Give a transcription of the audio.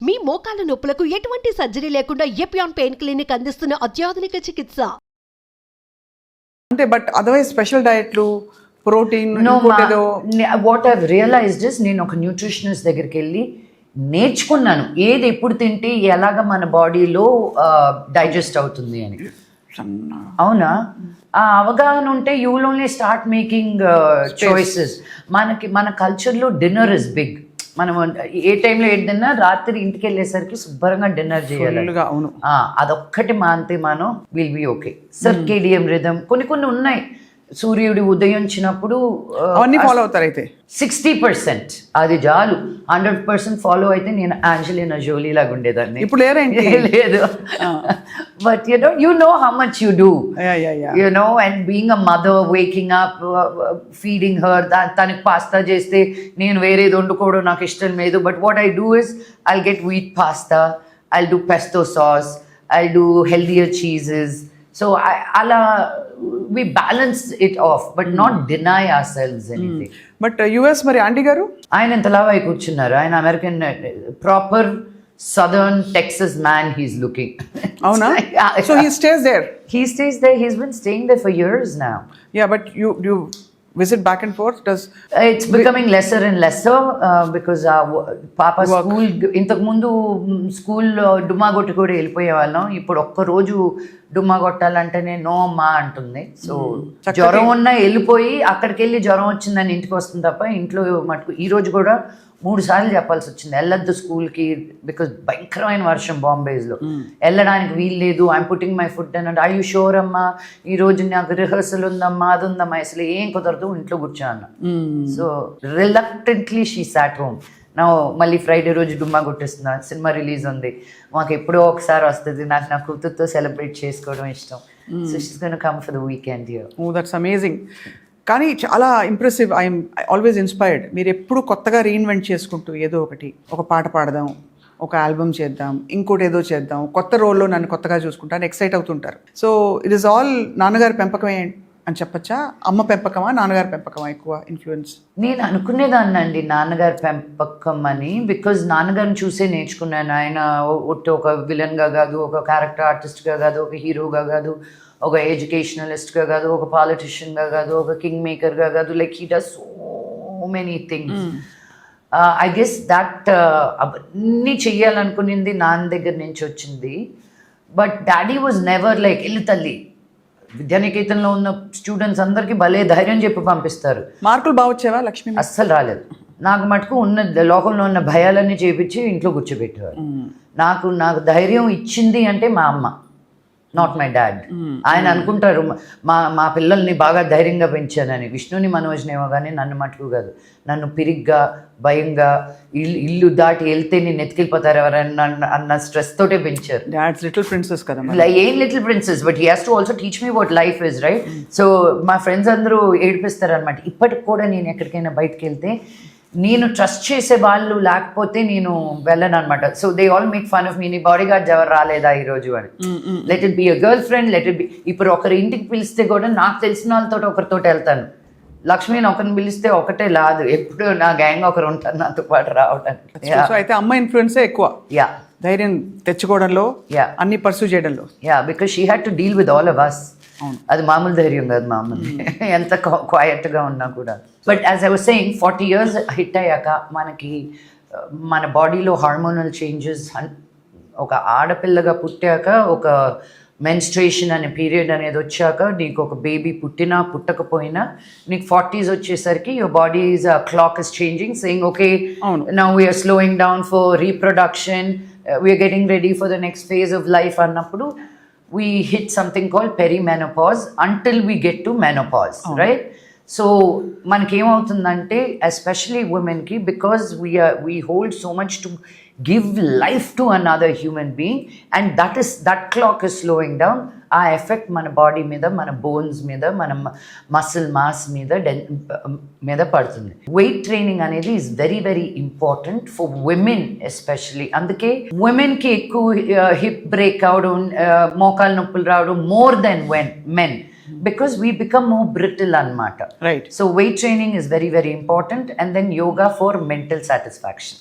మీ మోకాల నొప్పులకు ఎటువంటి సర్జరీ లేకుండా ఎపియాన్ పెయిన్ క్లినిక్ అందిస్తున్న అత్యాధునిక చికిత్స. అంటే బట్ అదర్వైజ్ స్పెషల్ డయట్లు protein what I've realized is నేను ఒక న్యూట్రిషనిస్ట్ దగ్గరికి వెళ్ళి నేర్చుకున్నాను ఏది ఎప్పుడు తింటే ఎలాగ మన బాడీలో డైజెస్ట్ అవుతుంది అని. అవునా? ఆ అవగాహన ఉంటే you will only start making choices. మన కల్చర్లో డిన్నర్ ఇస్ బిగ్. మనం ఏ టైంలో ఏది తిన్నా రాత్రి ఇంటికి వెళ్ళేసరికి శుభ్రంగా డిన్నర్ చేయాలి. అదొక్కటి మాంతే మనం will be okay. Circadian rhythm కొన్ని ఉన్నాయి. సూర్యుడు ఉదయించినప్పుడు అవన్నీ ఫాలో అవుతారు. అయితే 60% అది చాలు. 100% ఫాలో అయితే నేను ఆంజలినా జోలీ లాగా ఉండేదాన్ని. ఇప్పుడు లేదు. But you know how much you do, you know, and being a mother, waking up, feeding her. తనకి పాస్తా చేస్తే నేను వేరేది వండుకోవడం నాకు ఇష్టం లేదు. But what I do is I'll get wheat pasta, I'll do pesto sauce, I'll do healthier cheeses. So ala we balance it off but not deny ourselves anything. But US మరి aunty గారు ఆయన ఎంత లావై కూర్చున్నారు. ఆయన American proper southern Texas man he's looking. అవునా? So he stays there. He's been staying there for years now. Yeah, but you visit back and forth? It's becoming lesser and lesser because Papa school ఇంతకు ముందు school డుమ్మా కొట్టి కూడా వెళ్ళిపోయే వాళ్ళం. ఇప్పుడు ఒక్కరోజు డుమ్మా కొట్టాలంటేనే నో అమ్మా అంటుంది. సో జ్వరం ఉన్నా వెళ్ళిపోయి అక్కడికి వెళ్ళి జ్వరం వచ్చిందని ఇంటికి వస్తుంది తప్ప ఇంట్లో మటుకు ఈ రోజు కూడా 3 సార్లు చెప్పాల్సి వచ్చింది వెళ్ళొద్దు స్కూల్కి. బికాజ్ భయంకరమైన వర్షం బాంబేస్లో, వెళ్ళడానికి వీలు లేదు. ఐఎమ్ పుట్టింగ్ మై ఫుడ్ అని అంటే ఐ యూ షోర్ అమ్మా ఈరోజు నాకు రిహర్సల్ ఉందమ్మా అది ఉందమ్మా అసలు ఏం కుదరదు ఇంట్లో కూర్చోన్న. So reluctantly she sat home. నా మళ్ళీ ఫ్రైడే రోజు డుమ్మా కొట్టేస్తున్నా. సినిమా రిలీజ్ ఉంది, మాకు ఎప్పుడో ఒకసారి వస్తుంది. నాకు నా కూతురుతో సెలబ్రేట్ చేసుకోవడం ఇష్టం. So she's gonna come for the weekend here. Oh that's amazing. కానీ చాలా ఇంప్రెసివ్. I'm always inspired. మీరు ఎప్పుడు కొత్తగా రీఇన్వెంట్ చేసుకుంటూ ఏదో ఒకటి, ఒక పాట పాడదాం, ఒక ఆల్బమ్ చేద్దాం, ఇంకోటి ఏదో చేద్దాం, కొత్త రోల్లో నన్ను కొత్తగా చూసుకుంటాను, ఎక్సైట్ అవుతుంటారు. సో ఇట్ ఈస్ ఆల్ నాన్నగారి పెంపకమే అని చెప్పచ్చా? అమ్మ పెంపకమా నాన్నగారి పెంపకమా ఎక్కువ ఇన్ఫ్లుయెన్స్? నేను అనుకునేదాన్ని అండి నాన్నగారి పెంపకం అని. బికాజ్ నాన్నగారిని చూసే నేర్చుకున్నాను. ఆయన ఒక విలన్గా కాదు, ఒక క్యారెక్టర్ ఆర్టిస్ట్గా కాదు, ఒక హీరోగా కాదు, ఒక ఎడ్యుకేషనలిస్ట్గా కాదు, ఒక పాలిటిషియన్గా కాదు, ఒక కింగ్ మేకర్గా కాదు. Like he does so many things. I guess that అవన్నీ చెయ్యాలనుకునింది నాన్న దగ్గర నుంచి వచ్చింది. But daddy was never like ఇల్లు తల్లి. విద్యానికేతన్లో ఉన్న స్టూడెంట్స్ అందరికీ భలే ధైర్యం చెప్పి పంపిస్తారు. మార్కులు బాగా వచ్చేవా లక్ష్మి? అస్సలు రాలేదు. నాకు మటుకు ఉన్న లోకంలో ఉన్న భయాలన్నీ చేపించి ఇంట్లో కూర్చోబెట్టేవారు. నాకు ధైర్యం ఇచ్చింది అంటే మా అమ్మ, నాట్ మై డాడ్. ఆయన అనుకుంటారు మా పిల్లల్ని బాగా ధైర్యంగా పెంచానని. విష్ణుని మనోజ్నేమో కానీ నన్ను మటుకు కాదు. నన్ను పిరిగ్గా భయంగా ఇల్లు దాటి వెళ్తే నేను ఎత్తుకెళ్ళిపోతారు ఎవరైనా అన్న స్ట్రెస్ తోటే పెంచారు. లిటిల్ ప్రిన్సెస్ కదా. ఏం little princess, but he has to also teach me what life is, right? So మా ఫ్రెండ్స్ అందరూ ఏడిపిస్తారు అనమాట. ఇప్పటికి కూడా నేను ఎక్కడికైనా బయటకు వెళ్తే నేను ట్రస్ట్ చేసే వాళ్ళు లేకపోతే నేను వెళ్ళను అనమాట. So they all make fun of me. నీ బాడీ గార్డ్ ఎవరు రాలేదా ఈరోజు అని. Let it be a girlfriend, let it be. ఇప్పుడు ఒకరి ఇంటికి పిలిస్తే కూడా నాకు తెలిసిన వాళ్ళతో ఒకరితో వెళ్తాను. లక్ష్మిని ఒకరిని పిలిస్తే ఒకటే లాదు, ఎప్పుడు నా గ్యాంగ్ ఒకరు ఉంటారు నాతో పాటు రావడానికి. సో అయితే అమ్మ ఇన్ఫ్లుయెన్సే ఎక్కువ. యా, ధైర్యం తెచ్చుకోవడంలో, అన్ని పర్సూ చేయడంలో. Yeah, because she had to deal with all of us. అది మామూలు ధైర్యం కాదు మామూలు, ఎంత క్వయట్గా ఉన్నా కూడా. But as I was saying 40 years hit అయ్యాక మనకి మన బాడీలో హార్మోనల్ చేంజెస్. ఒక ఆడపిల్లగా పుట్టాక ఒక మెన్స్ట్రేషన్ అనే పీరియడ్ అనేది వచ్చాక నీకు ఒక బేబీ పుట్టినా పుట్టకపోయినా నీకు 40s వచ్చేసరికి your body's clock is changing, saying okay now we're slowing down for reproduction, we're getting ready for the next phase of life అన్నప్పుడు we hit something called perimenopause until we get to menopause, right? So manaki em avutundante especially women ki, because we hold so much to give life to another human being, and that clock is slowing down. ఆ effect మన body మీద, మన bones మీద, మన muscle mass మీద పడుతుంది. Weight training అనేది is very very important for women especially. అందుకే ఉమెన్కి ఎక్కువ హిప్ బ్రేక్ అవడం, మోకాలు నొప్పులు రావడం more than men, because we become more brittle anamata. Right. So weight training is very very important, and then yoga for mental satisfaction.